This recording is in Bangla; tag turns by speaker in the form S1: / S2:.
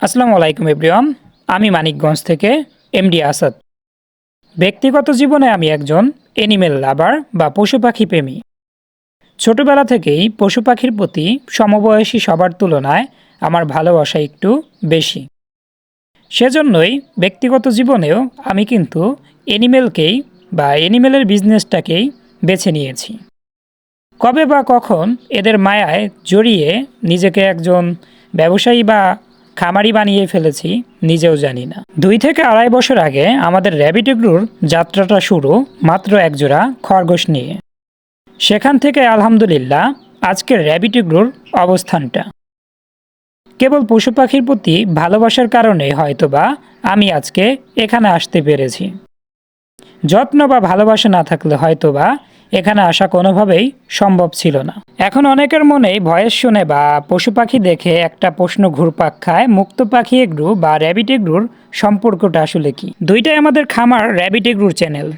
S1: আসসালামু আলাইকুম এভরিওয়ান। আমি মানিকগঞ্জ থেকে এমডি আসাদ। ব্যক্তিগত জীবনে আমি একজন অ্যানিমেল লাভার বা পশু পাখি প্রেমী। ছোটবেলা থেকেই পশু পাখির প্রতি সমবয়সী সবার তুলনায় আমার ভালোবাসা একটু বেশি। সেজন্যই ব্যক্তিগত জীবনেও আমি কিন্তু অ্যানিমেলকেই বা অ্যানিমেলের বিজনেসটাকেই বেছে নিয়েছি। কবে বা কখন এদের মায়ায় জড়িয়ে নিজেকে একজন ব্যবসায়ী বা খামারি বানিয়ে ফেলেছি নিজেও জানি না। 2 থেকে আড়াই বছর আগে আমাদের র্যাবিট এগ্রোর যাত্রাটা শুরু মাত্র একজোড়া খরগোশ নিয়ে। সেখান থেকে আলহামদুলিল্লাহ আজকের র্যাবিট এগ্রোর অবস্থানটা। কেবল পশু পাখির প্রতি ভালোবাসার কারণে হয়তোবা আমি আজকে এখানে আসতে পেরেছি। যত্ন বা ভালোবাসা না থাকলে হয়তোবা এখানে আসা কোনোভাবেই সম্ভব ছিল না। এখন অনেকের মনেই ভয়েস শুনে বা পশু পাখি দেখে একটা প্রশ্ন ঘুরপাক খায়, মুক্ত পাখি এগ্রো বা র্যাবিট এগ্রোর সম্পর্কটা আসলে কি? দুইটাই আমাদের খামার র্যাবিট এগ্রোর চ্যানেল।